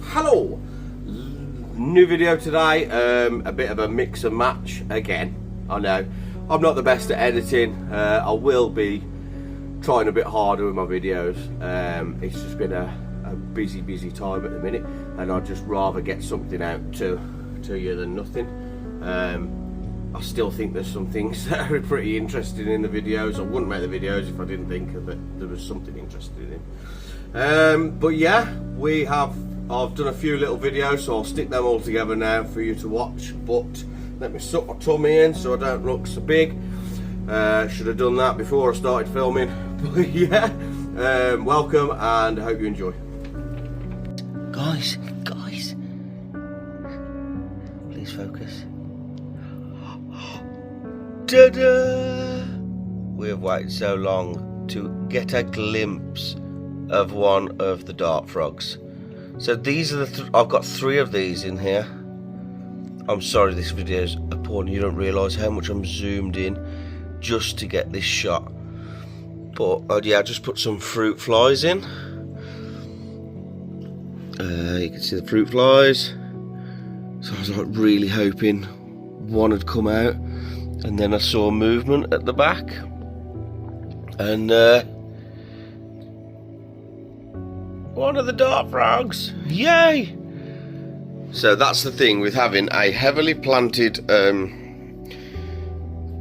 Hello! New video today, a bit of a mix and match again. I know I'm not the best at editing. I will be trying a bit harder with my videos. It's just been a busy time at the minute, and I'd just rather get something out to you than nothing. I still think there's some things that are pretty interesting in the videos. I wouldn't make the videos if I didn't think that there was something interesting in. But yeah, I've done a few little videos, so I'll stick them all together now for you to watch. But let me suck my tummy in so I don't look so big. Should have done that before I started filming. But yeah, welcome, and I hope you enjoy. Guys, please focus. Ta-da! We have waited so long to get a glimpse of one of the dart frogs. So these are I've got 3 of these in here. I'm sorry this video's appalling. You don't realise how much I'm zoomed in just to get this shot. But yeah, I just put some fruit flies in. You can see the fruit flies. So I was like really hoping one had come out, and then I saw movement at the back, and one of the dart frogs. Yay! So that's the thing with having a heavily planted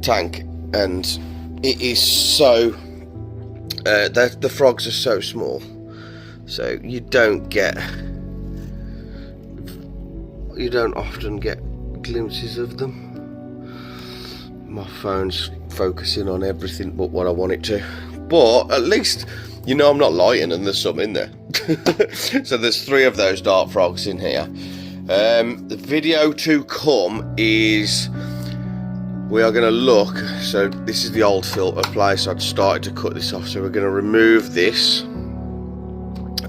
tank, and it is so the frogs are so small, so you don't often get glimpses of them. My phone's focusing on everything but what I want it to, but at least you know I'm not lying and there's some in there. So there's 3 of those dart frogs in here. The video to come is we are going to look. So this is the old filter place. I'd started to cut this off, so we're going to remove this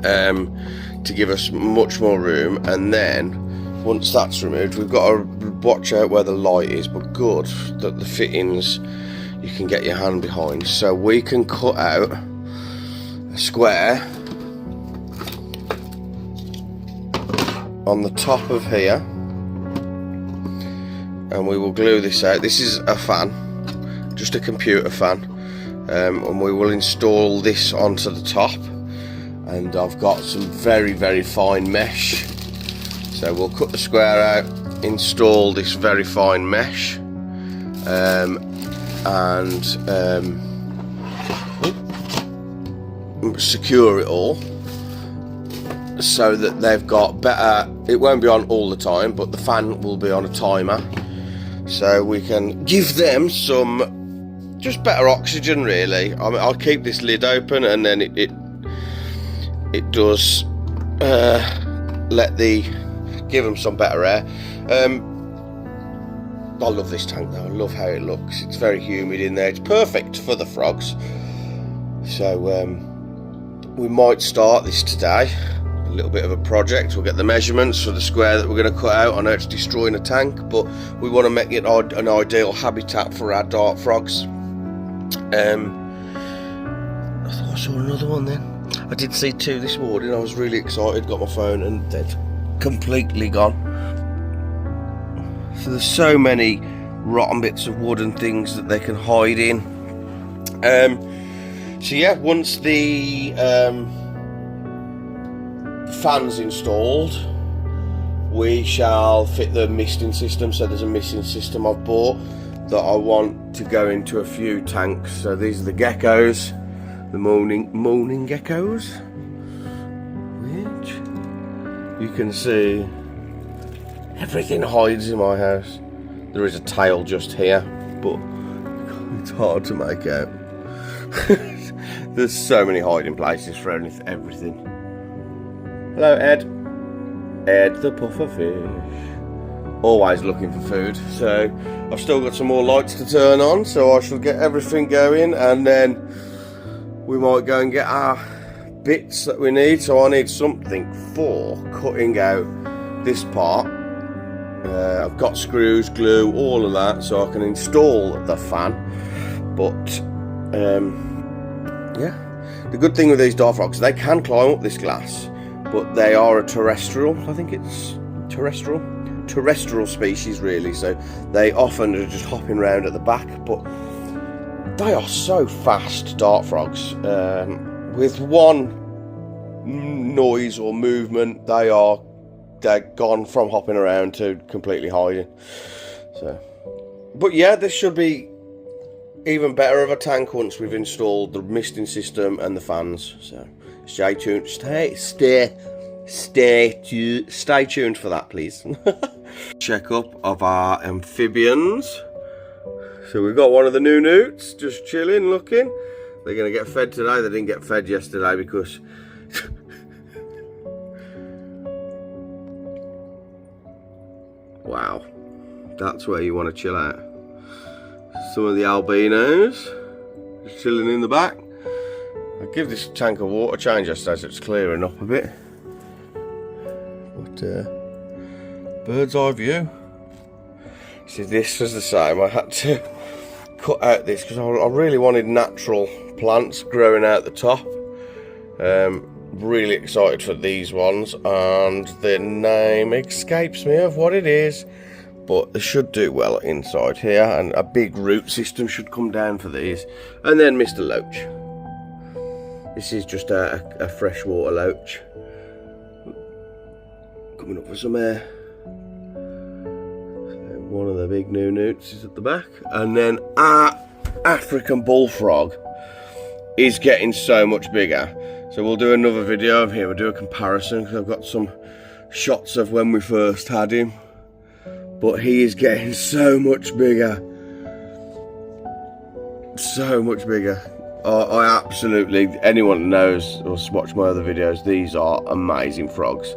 to give us much more room, and then once that's removed, we've got to watch out where the light is, but good that the fittings you can get your hand behind. So we can cut out a square on the top of here, and we will glue this out. This is a fan, just a computer fan, and we will install this onto the top. And I've got some very fine mesh, so we'll cut the square out, install this very fine mesh, and secure it all so that they've got better. It won't be on all the time, but the fan will be on a timer, so we can give them some just better oxygen, really. I mean, I'll keep this lid open, and then it does give them some better air. I love this tank though. I love how it looks. It's very humid in there. It's perfect for the frogs. So we might start this today. A little bit of a project. We'll get the measurements for the square that we're going to cut out. I know it's destroying a tank, but we want to make it an ideal habitat for our dart frogs. I thought I saw another one then. I did see 2 this morning. I was really excited, got my phone, and they'd completely gone. So there's so many rotten bits of wood and things that they can hide in. So yeah, once the fan's installed, we shall fit the misting system. So there's a misting system I've bought that I want to go into a few tanks. So these are the geckos, the moaning geckos, which you can see everything hides in my house. There is a tail just here, but it's hard to make out. There's so many hiding places for everything. Hello, Ed. Ed the pufferfish. Always looking for food. So I've still got some more lights to turn on, so I shall get everything going, and then we might go and get our bits that we need. So I need something for cutting out this part. I've got screws, glue, all of that, so I can install the fan. But yeah, The good thing with these dart frogs, they can climb up this glass, but they are a terrestrial. I think it's terrestrial species, really. So they often are just hopping around at the back, but they are so fast, dart frogs. With one noise or movement, they're gone from hopping around to completely hiding. So, but yeah, this should be even better of a tank once we've installed the misting system and the fans. So stay tuned. Stay tuned for that, please. Check up of our amphibians. So we've got one of the new newts just chilling, looking. They're going to get fed today. They didn't get fed yesterday because wow, that's where you want to chill out. Some of the albinos just chilling in the back. I give this tank a water change yesterday so it's clearing up a bit. But bird's eye view. See, this was the same. I had to cut out this because I really wanted natural plants growing out the top. Really excited for these ones, and the name escapes me of what it is, but they should do well inside here, and a big root system should come down for these. And then Mr. Loach. This is just a freshwater loach coming up for some air. So one of the big new newts is at the back, and then our African bullfrog is getting so much bigger. So we'll do another video of him. We'll do a comparison because I've got some shots of when we first had him. But he is getting so much bigger. So much bigger. I absolutely, anyone who knows or watched my other videos, these are amazing frogs.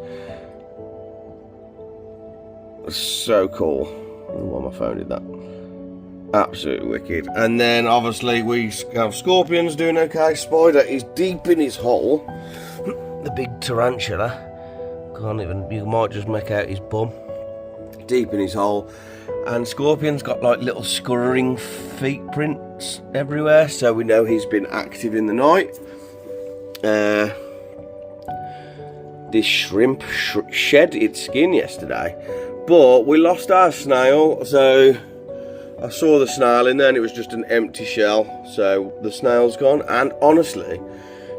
So cool. I don't know why my phone did that. Absolutely wicked. And then obviously we have scorpions doing okay. Spider is deep in his hole. The big tarantula. Can't even, you might just make out his bum. Deep in his hole. And scorpion's got like little scurrying feet prints everywhere, so we know he's been active in the night. This shrimp shed its skin yesterday, but we lost our snail, so I saw the snail in there and it was just an empty shell, so the snail's gone. And honestly,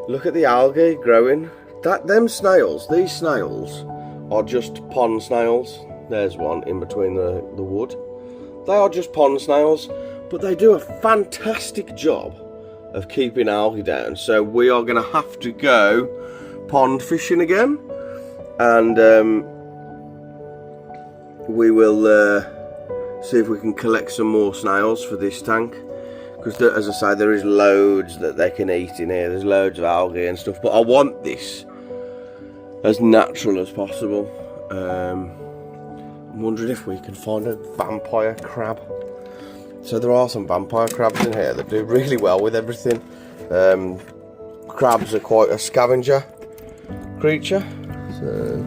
look at the algae growing. These snails are just pond snails. There's one in between the wood. They are just pond snails, but they do a fantastic job of keeping algae down. So we are going to have to go pond fishing again, and we will see if we can collect some more snails for this tank, because as I say, there is loads that they can eat in here. There's loads of algae and stuff, but I want this as natural as possible. I'm wondering if we can find a vampire crab. So there are some vampire crabs in here that do really well with everything. Crabs are quite a scavenger creature. So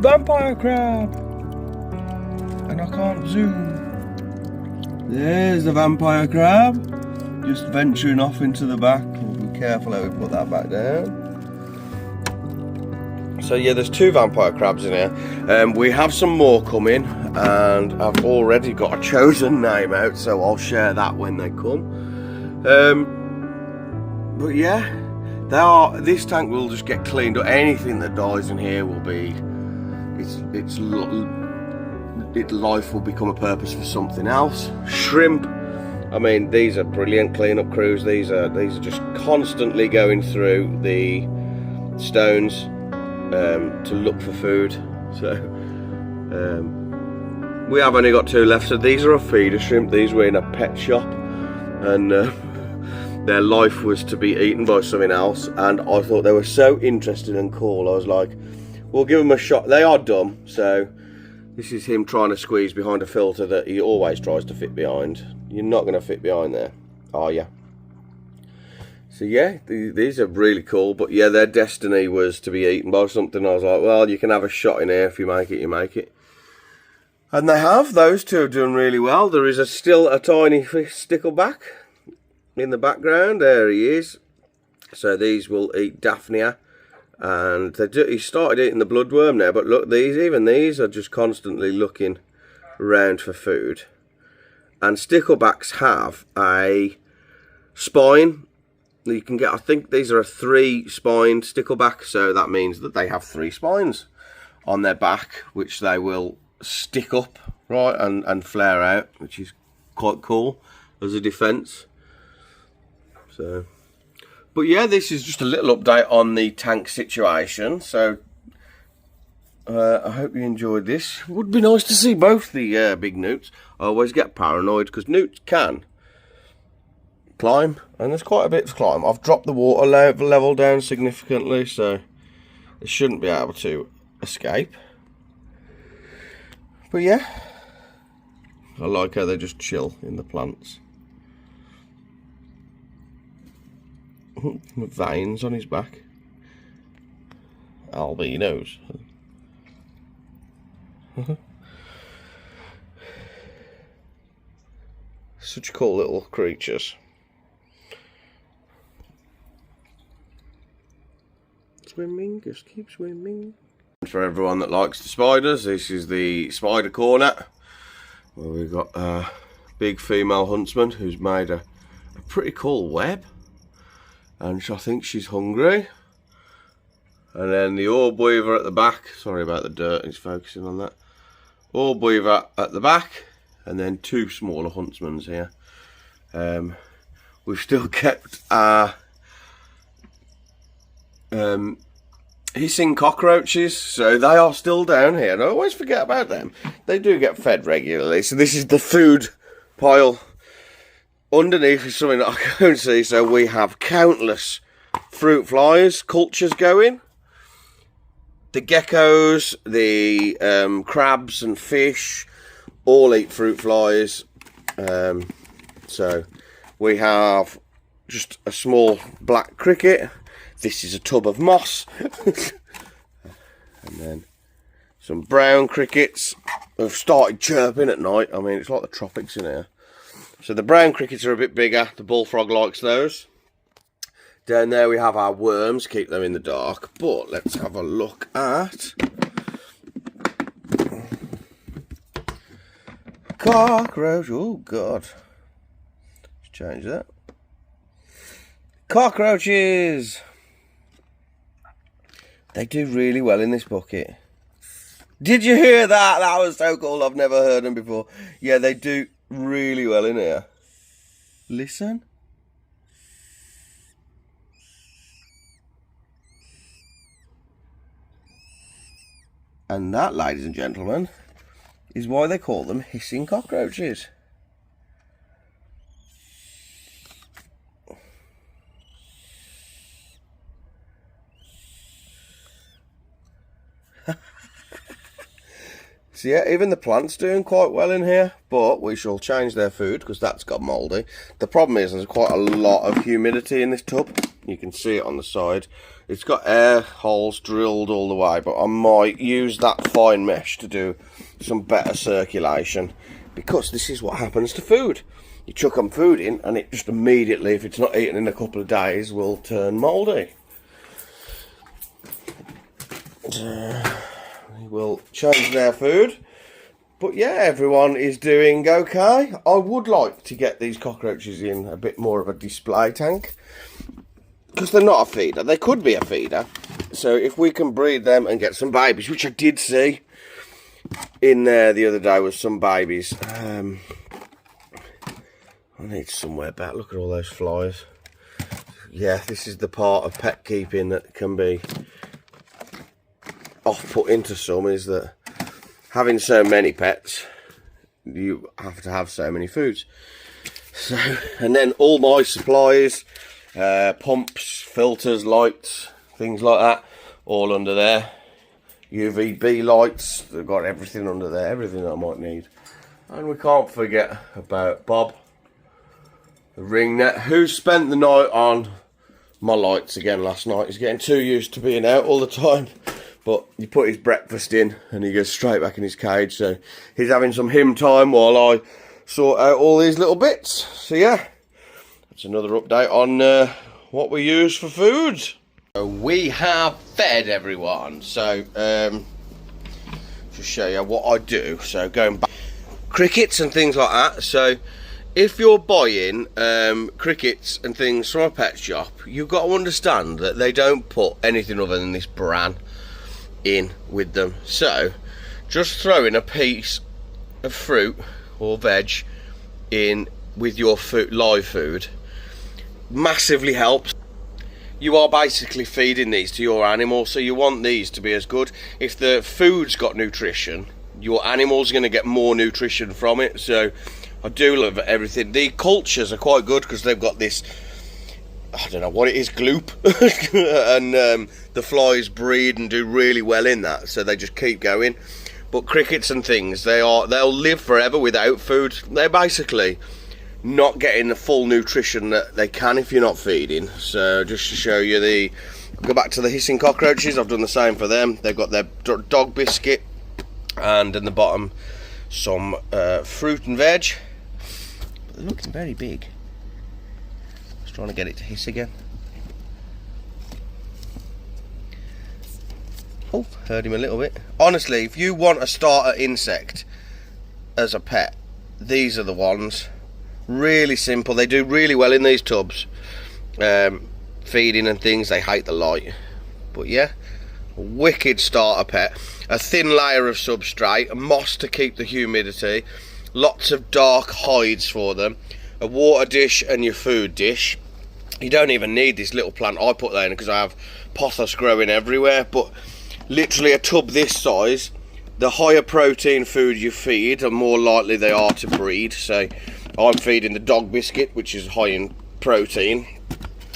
vampire crab! And I can't zoom. There's the vampire crab, just venturing off into the back. We'll be careful how we put that back down. So yeah, there's 2 vampire crabs in here. We have some more coming, and I've already got a chosen name out, so I'll share that when they come. But yeah, this tank will just get cleaned up. Anything that dies in here will be, its life will become a purpose for something else. Shrimp, I mean, these are brilliant cleanup crews. These are just constantly going through the stones to look for food. So we have only got 2 left. So these are a feeder shrimp. These were in a pet shop, and their life was to be eaten by something else, and I thought they were so interesting and cool. I was like, we'll give them a shot. They are dumb, so this is him trying to squeeze behind a filter that he always tries to fit behind. You're not going to fit behind there, are you? So yeah, these are really cool, but yeah, their destiny was to be eaten by something. I was like, well, you can have a shot in here. If you make it, you make it. And they have. Those 2 have done really well. There is still a tiny stickleback. in the background. There he is. So these will eat Daphnia, and he started eating the bloodworm now, but look, even these are just constantly looking around for food. And sticklebacks have a spine. You can get, I think these are a 3-spined stickleback, so that means that they have 3 spines on their back, which they will stick up, right, and flare out, which is quite cool as a defence. So, but yeah, this is just a little update on the tank situation. So I hope you enjoyed this. It would be nice to see both the big newts. I always get paranoid because newts can climb, and there's quite a bit to climb. I've dropped the water level down significantly, so they shouldn't be able to escape. But yeah, I like how they just chill in the plants. With veins on his back. Albinos. Such cool little creatures. Swimming, just keep swimming. For everyone that likes the spiders, this is the spider corner, where we've got a big female huntsman who's made a pretty cool web, and I think she's hungry. And then the orb weaver at the back. Sorry about the dirt, it's focusing on that. Orb weaver at the back, and then 2 smaller huntsmans here. We've still kept our hissing cockroaches, so they are still down here, and I always forget about them. They do get fed regularly, so this is the food pile. Underneath is something that I can't see, so we have countless fruit flies cultures going. The geckos, the crabs and fish all eat fruit flies. So we have just a small black cricket. This is a tub of moss. And then some brown crickets have started chirping at night. I mean, it's like the tropics in here. So the brown crickets are a bit bigger. The bullfrog likes those. Down there we have our worms, keep them in the dark. But let's have a look at cockroach. Oh God, let's change that. Cockroaches. They do really well in this bucket. Did you hear that? That was so cool. I've never heard them before. Yeah, they do really well in here. Listen. And that, ladies and gentlemen, is why they call them hissing cockroaches. So yeah, even the plants doing quite well in here, but we shall change their food because that's got mouldy. The problem is there's quite a lot of humidity in this tub. You can see it on the side. It's got air holes drilled all the way, but I might use that fine mesh to do some better circulation, because this is what happens to food. You chuck them food in and it just immediately, if it's not eaten in a couple of days, will turn mouldy. We will change their food. But yeah, everyone is doing okay. I would like to get these cockroaches in a bit more of a display tank, because they're not a feeder. They could be a feeder. So if we can breed them and get some babies, which I did see in there the other day with some babies. I need somewhere back. Look at all those flies. Yeah, this is the part of pet keeping that can be off-putting to some, is that having so many pets, you have to have so many foods. So, and then all my supplies, pumps, filters, lights, things like that, all under there. UVB lights, they've got everything under there, everything I might need. And we can't forget about Bob, the ring net, who spent the night on my lights again last night. He's getting too used to being out all the time. But you put his breakfast in and he goes straight back in his cage. So he's having some him time while I sort out all these little bits. So yeah, It's another update on what we use for food. So we have fed everyone. So just show you what I do. So going back, crickets and things like that. So if you're buying crickets and things from a pet shop, you've got to understand that they don't put anything other than this bran in with them. So just throwing a piece of fruit or veg in with your food, live food, massively helps. You are basically feeding these to your animal, so you want these to be as good. If the food's got nutrition, your animal's going to get more nutrition from it. So I do love everything. The cultures are quite good because they've got this, I don't know what it is, gloop, and the flies breed and do really well in that, so they just keep going. But crickets and things, they'll live forever without food. They're basically not getting the full nutrition that they can if you're not feeding. So just to show you, go back to the hissing cockroaches, I've done the same for them. They've got their dog biscuit, and in the bottom some fruit and veg. But they're looking very big. Just trying to get it to hiss again. Oh, hurt him a little bit. Honestly, if you want a starter insect as a pet, these are the ones. Really simple. They do really well in these tubs. Feeding and things, they hate the light. But yeah, wicked starter pet. A thin layer of substrate, a moss to keep the humidity, lots of dark hides for them, a water dish and your food dish. You don't even need this little plant I put there in because I have pothos growing everywhere, but literally a tub this size. The higher protein food you feed, the more likely they are to breed. So I'm feeding the dog biscuit, which is high in protein,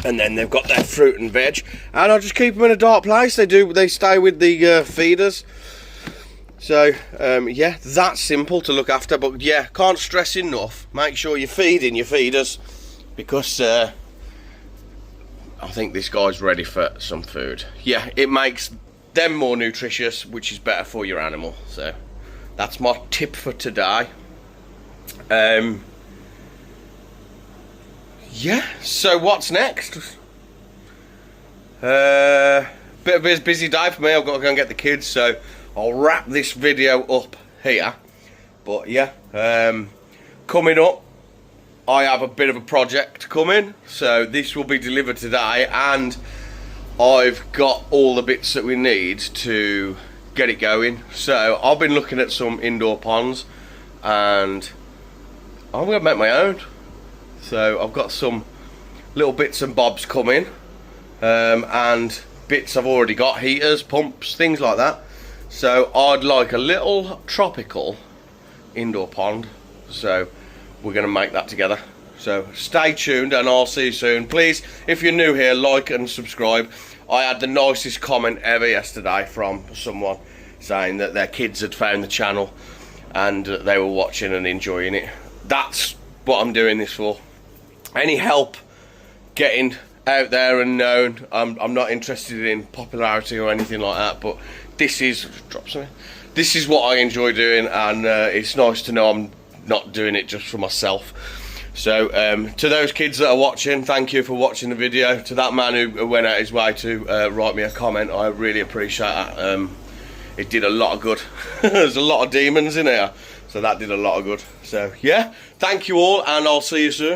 and then they've got their fruit and veg, and I just keep them in a dark place. They stay with the feeders. So yeah, that's simple to look after. But yeah, can't stress enough, make sure you're feeding your feeders, because I think this guy's ready for some food. Yeah, it makes them more nutritious, which is better for your animal. So that's my tip for today. Yeah, so what's next? Bit of a busy day for me. I've got to go and get the kids, so I'll wrap this video up here. But yeah, coming up, I have a bit of a project coming, so this will be delivered today, and I've got all the bits that we need to get it going. So I've been looking at some indoor ponds, and I'm going to make my own. So I've got some little bits and bobs coming, and bits I've already got, heaters, pumps, things like that. So I'd like a little tropical indoor pond, so we're going to make that together. So stay tuned and I'll see you soon. Please, if you're new here, like and subscribe. I had the nicest comment ever yesterday from someone saying that their kids had found the channel and they were watching and enjoying it. That's what I'm doing this for. Any help getting out there and known. I'm not interested in popularity or anything like that, but this is this is what I enjoy doing, and it's nice to know I'm not doing it just for myself. So to those kids that are watching, thank you for watching the video. To that man who went out his way to write me a comment, I really appreciate that. It did a lot of good. There's a lot of demons in here, so that did a lot of good. So yeah, thank you all, and I'll see you soon.